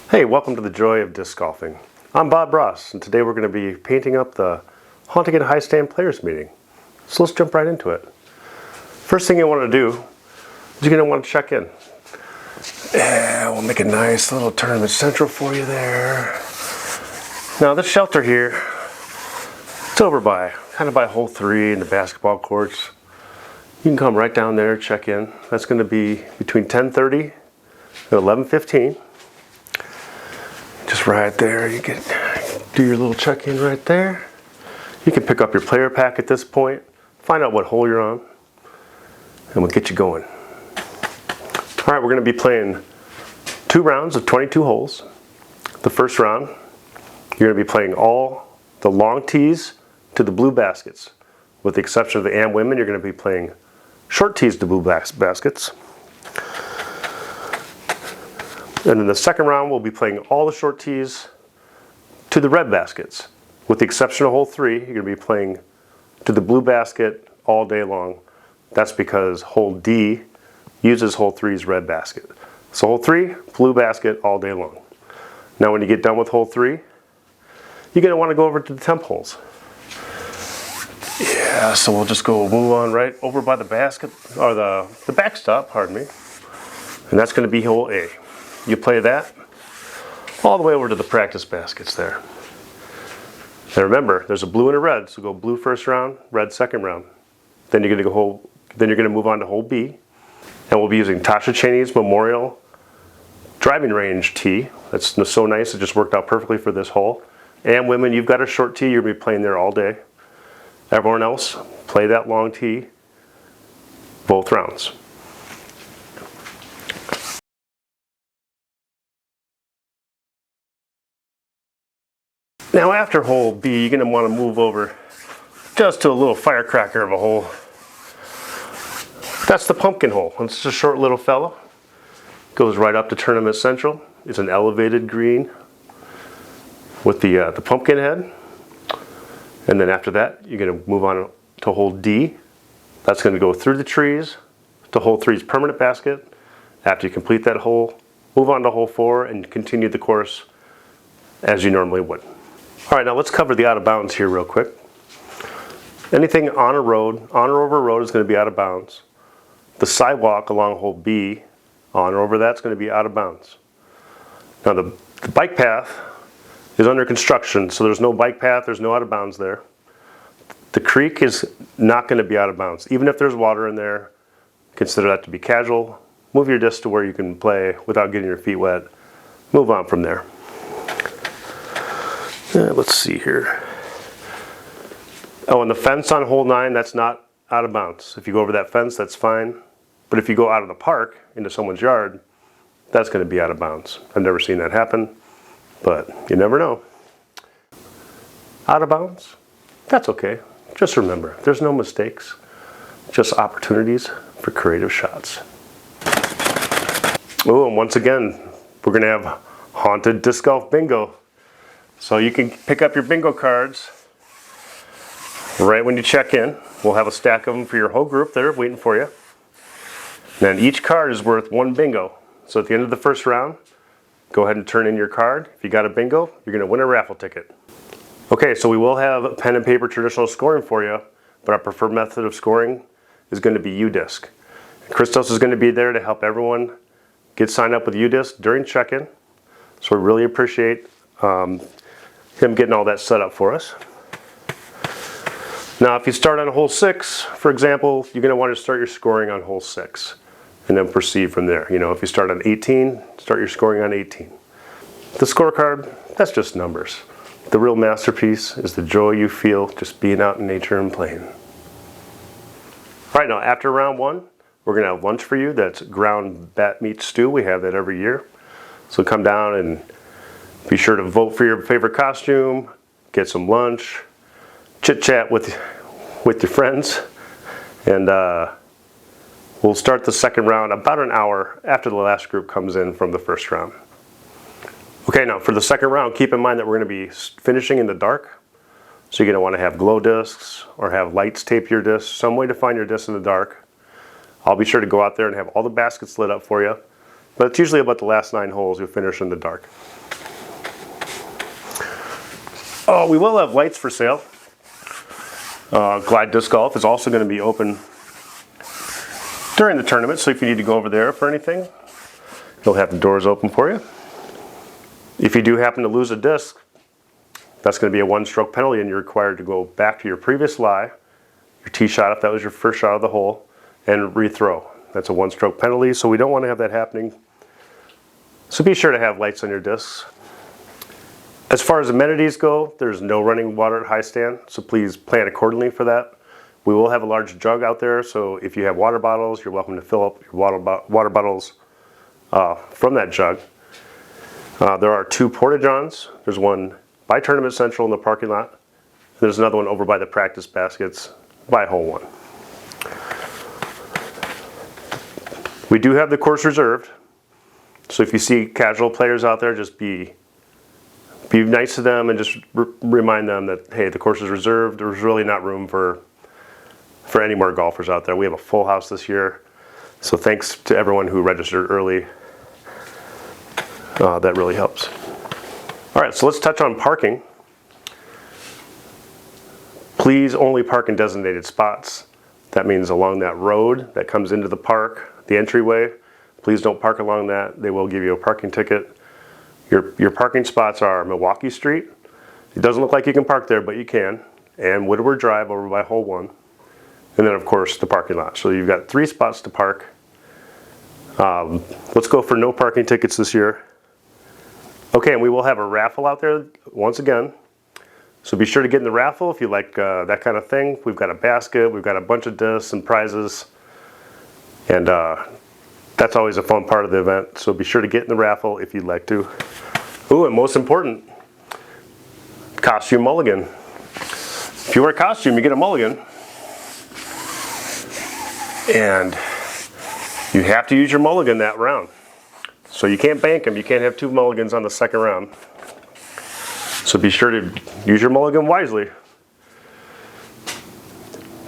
Hey, welcome to the Joy of Disc Golfing. I'm Bob Ross, and today we're going to be painting up the Haunting and Hiestand Players Meeting. So let's jump right into it. First thing you want to do is you're going to want to check in. Yeah, we'll make a nice little tournament central for you there. Now this shelter here, it's over by, kind of by hole 3 in the basketball courts. You can come right down there, check in. That's going to be between 10:30 and 11:15. Just right there, you can do your little check-in right there. You can pick up your player pack at this point, find out what hole you're on, and we'll get you going. All right, we're going to be playing 2 rounds of 22 holes. The first round, you're going to be playing all the long tees to the blue baskets. With the exception of the AM women, you're going to be playing short tees to blue baskets. And in the second round, we'll be playing all the short tees to the red baskets. With the exception of hole 3, you're going to be playing to the blue basket all day long. That's because hole D uses hole 3's red basket. So hole 3, blue basket all day long. Now when you get done with hole 3, you're going to want to go over to the temp holes. Yeah, so we'll just move on right over by the basket, or the backstop, pardon me. And that's going to be hole A. You play that all the way over to the practice baskets there. And remember, there's a blue and a red, so go blue first round, red second round. Then you're going to move on to hole B, and we'll be using Tasha Cheney's Memorial driving range tee. That's so nice, it just worked out perfectly for this hole. And women, you've got a short tee, you're going to be playing there all day. Everyone else, play that long tee both rounds. Now after hole B, you're going to want to move over just to a little firecracker of a hole. That's the pumpkin hole. It's a short little fellow. Goes right up to Tournament Central. It's an elevated green with the pumpkin head. And then after that, you're going to move on to hole D. That's going to go through the trees to hole 3's permanent basket. After you complete that hole, move on to hole 4 and continue the course as you normally would. All right, now let's cover the out of bounds here real quick. Anything on a road, on or over a road, is going to be out of bounds. The sidewalk along hole B, on or over that's going to be out of bounds. Now the bike path is under construction, so there's no bike path, there's no out of bounds there. The creek is not going to be out of bounds. Even if there's water in there, consider that to be casual. Move your disc to where you can play without getting your feet wet. Move on from there. Let's see here. Oh, and the fence on hole 9, that's not out of bounds. If you go over that fence, that's fine. But if you go out of the park into someone's yard, that's going to be out of bounds. I've never seen that happen, but you never know. Out of bounds? That's okay. Just remember, there's no mistakes, just opportunities for creative shots. Oh, and once again, we're going to have Haunted Disc Golf Bingo. So you can pick up your bingo cards right when you check in. We'll have a stack of them for your whole group there waiting for you. And each card is worth 1 bingo. So at the end of the first round, go ahead and turn in your card. If you got a bingo, you're going to win a raffle ticket. Okay, so we will have pen and paper traditional scoring for you, but our preferred method of scoring is going to be UDisc. Christos is going to be there to help everyone get signed up with UDisc during check-in. So we really appreciate him getting all that set up for us. Now if you start on hole 6, for example, you're going to want to start your scoring on hole 6 and then proceed from there. You know, if you start on 18, start your scoring on 18. The scorecard, that's just numbers. The real masterpiece is the joy you feel just being out in nature and playing. All right, now after round 1, we're going to have lunch for you. That's ground bat meat stew. We have that every year. So come down and be sure to vote for your favorite costume, get some lunch, chit-chat with your friends, and we'll start the second round about an hour after the last group comes in from the first round. Okay, now for the second round, keep in mind that we're going to be finishing in the dark. So you're going to want to have glow discs or have lights tape your discs, some way to find your discs in the dark. I'll be sure to go out there and have all the baskets lit up for you. but it's usually about the last 9 holes you'll finish in the dark. Oh, we will have lights for sale. Glide Disc Golf is also going to be open during the tournament, so if you need to go over there for anything, they'll have the doors open for you. If you do happen to lose a disc, that's going to be a 1-stroke penalty, and you're required to go back to your previous lie, your tee shot if that was your first shot of the hole, and rethrow. That's a 1-stroke penalty, so we don't want to have that happening. So be sure to have lights on your discs. As far as amenities go, there's no running water at Hiestand, so please plan accordingly for that. We will have a large jug out there, so if you have water bottles, you're welcome to fill up your water bottles from that jug. There are 2 porta-johns. There's one by Tournament Central in the parking lot. And there's another one over by the practice baskets by hole 1. We do have the course reserved, so if you see casual players out there, just be nice to them and just remind them that, hey, the course is reserved. There's really not room for any more golfers out there. We have a full house this year, so thanks to everyone who registered early. That really helps. All right, so let's touch on parking. Please only park in designated spots. That means along that road that comes into the park, the entryway. Please don't park along that. They will give you a parking ticket. Your parking spots are Milwaukee Street. It doesn't look like you can park there, but you can. And Woodward Drive over by hole 1. And then, of course, the parking lot. So you've got 3 spots to park. Let's go for no parking tickets this year. Okay, and we will have a raffle out there once again. So be sure to get in the raffle if you like that kind of thing. We've got a basket, we've got a bunch of discs and prizes. And that's always a fun part of the event. So be sure to get in the raffle if you'd like to. Ooh, and most important, costume mulligan. If you wear a costume, you get a mulligan. And you have to use your mulligan that round. So you can't bank them. You can't have 2 mulligans on the second round. So be sure to use your mulligan wisely.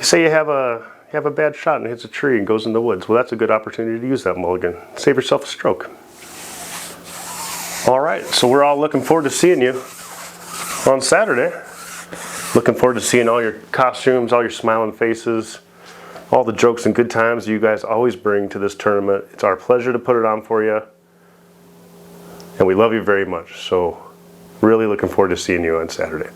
Say you have a bad shot and hits a tree and goes in the woods. Well, that's a good opportunity to use that mulligan. Save yourself a stroke. All right, so we're all looking forward to seeing you on Saturday. Looking forward to seeing all your costumes, all your smiling faces, all the jokes and good times you guys always bring to this tournament. It's our pleasure to put it on for you. And we love you very much. So really looking forward to seeing you on Saturday.